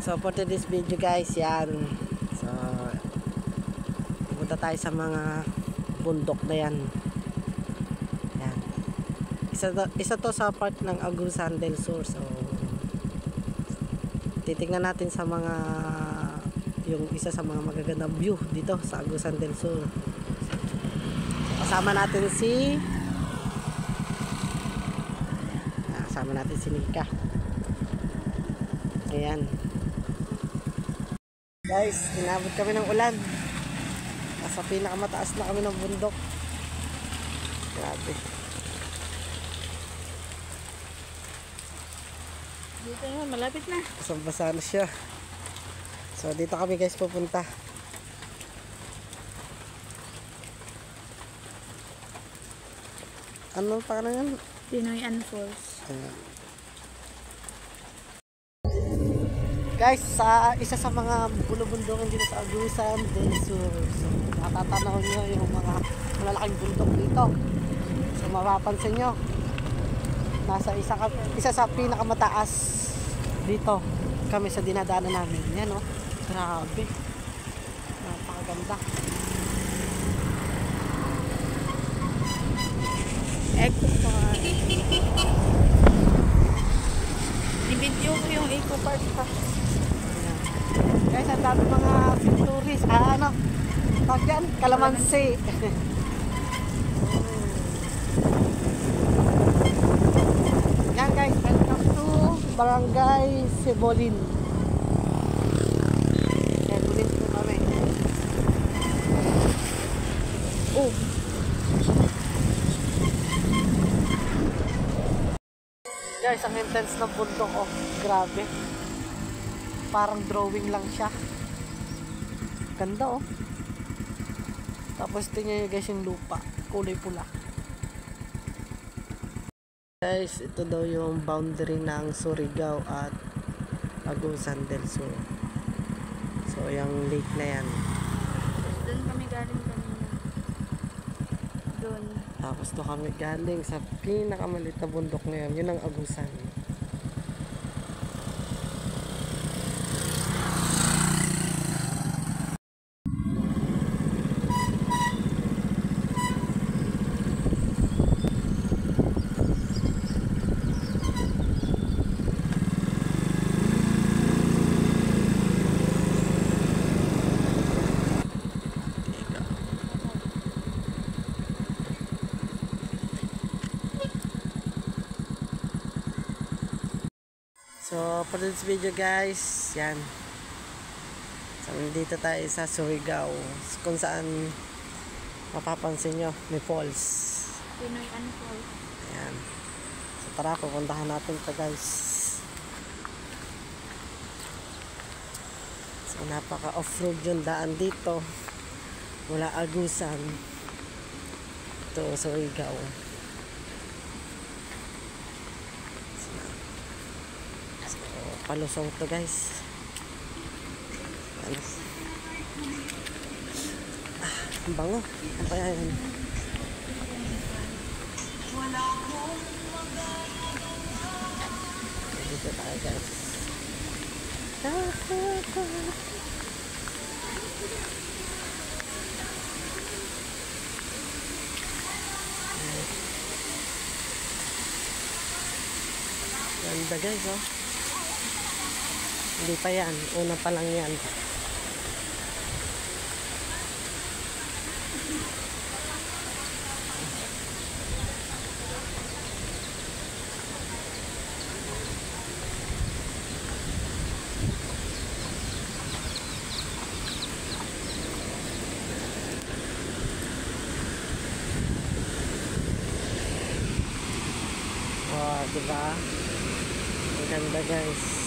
So for today's video guys, yan. So pupunta tayo sa mga bundok na yan. Yan. Isa to sa part ng Agusan del Sur. So titingnan natin sa mga yung isa sa mga magagandang view dito sa Agusan del Sur. Kasama natin si Nika. Ayan. Guys, inabot kami ng ulan. Nasa pinakamataas na kami ng bundok. Grabe. Dito na, malapit na. Basang-basa na siya. So, dito kami guys pupunta. Ano pa ka na yan? Pinoy Falls. Guys, sa isa sa mga bulubundukan dito sa Agusan del Sur. So, matatanaw nyo yung mga malalaking bundok dito. So, mapapansin nyo, nasa isa sa pinakamataas dito kami sa dinadaanan namin. Yan o, grabe. Napakaganda. Eco Park. I-video ko yung Eco Park pa. Guys, ang dami mga tourist. Tawag yan? Kalamansi. Yan guys, welcome to Barangay Cebolin. Cebolin po kami. Oh! Guys, ang intense ng bundok, oh, grabe. Parang drawing lang siya. Ganda, oh. Tapos tingnan nyo guys yung lupa, kulay pula. Guys, ito daw yung boundary ng Surigao at Agusan del Sur. So, yung lake na yan. Doon kami galing kanina. Doon. Tapos doon kami galing sa pinakamalit na bundok ngayon. Yun ang Agusan. So, for this video guys, yan. So, nandito tayo sa Surigao, kung saan mapapansin nyo, may falls. Pinoy Falls. Ayan. So, tara, pupuntahan natin ito guys. So, napaka off-road yung daan dito. Mula Agusan to Surigao. Palusong to guys. Ang bango. Ano kaya yan? Dito tayo guys. Ganda guys, oh. Hindi pa yan. Una pa lang yan. Wow, diba? Ang ganda guys.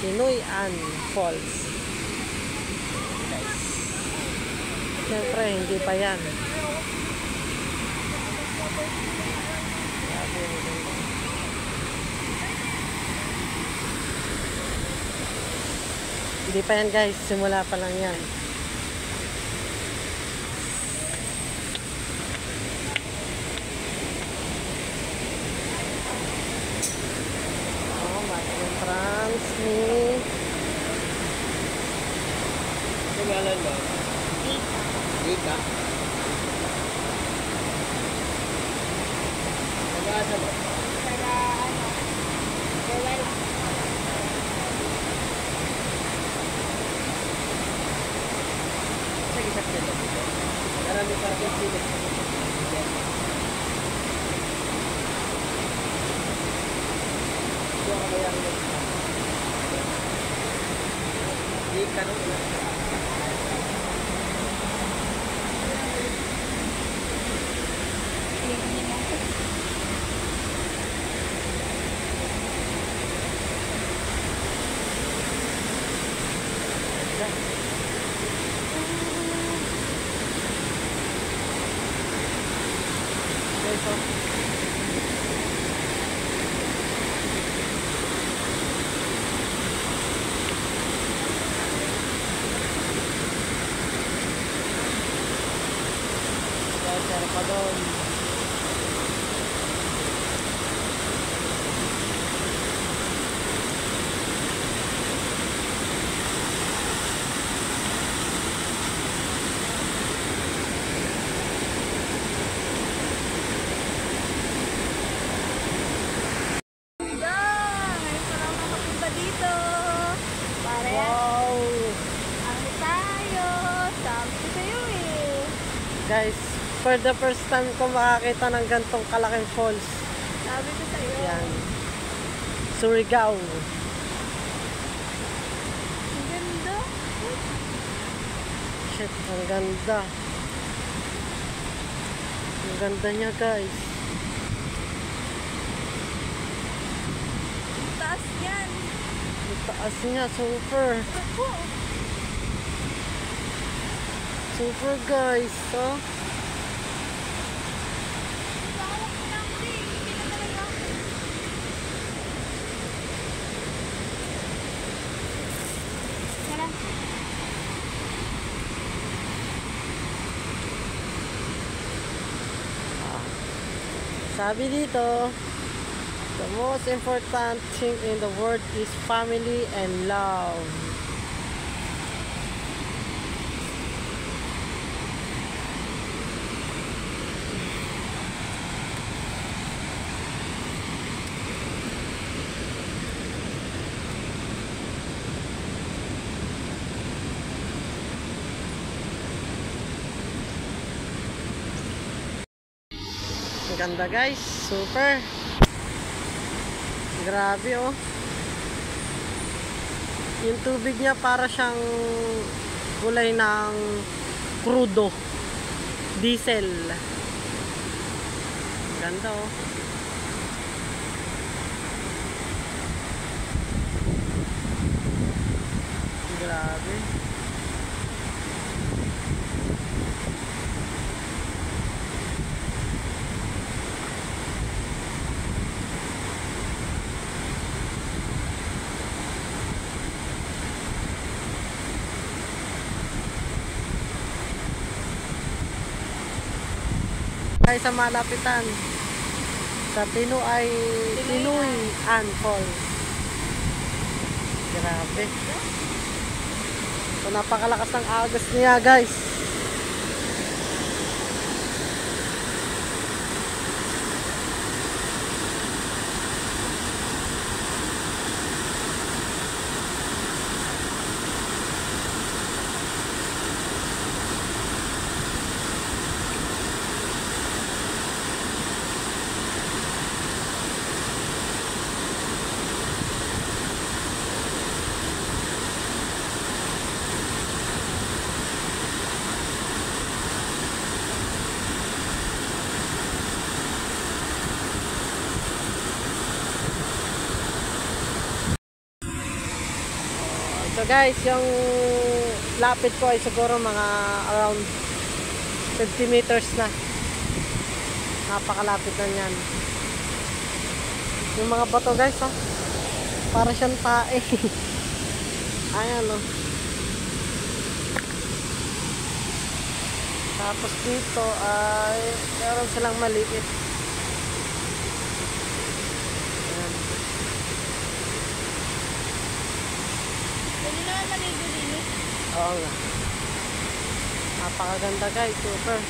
Pinoy Falls. Guys. Siyempre, hindi pa yan. Hindi pa yan guys. Simula pa lang yan. Pa doon. Ngayon pa lang nakapunta dito. Pare, Wow! ano tayo? Sabi ko sa'yo eh. Guys, for the first time ko makakita ng gantong kalaking falls. Sabi ko sa'yo. Yan. Surigao. Ang ganda. Shit, ang ganda. Ang ganda niya, guys. Ang taas yan. Ang taas niya, super. Ako. Super, guys. Oh. Lawak lang din. Hindi na talaga. Tara. Sabi dito, the most important thing in the world is family and love. Ang ganda, guys, super. Grabe, oh. Yung tubig niya para siyang kulay ng crudo, diesel. Ganda, oh. Grabe. Ay sa malapitan sa Tinuay Falls. Grabe. So napakalakas ng agos niya, guys. So guys, yung lapit ko ay siguro mga around 50 meters na. Napakalapit na yan. Yung mga bato, guys, oh, para siyang tae. Ayan, oh. Tapos dito ay meron silang maliit. Ayan. Pwede naman maligo din eh. Oo nga. Napakaganda, guys, super.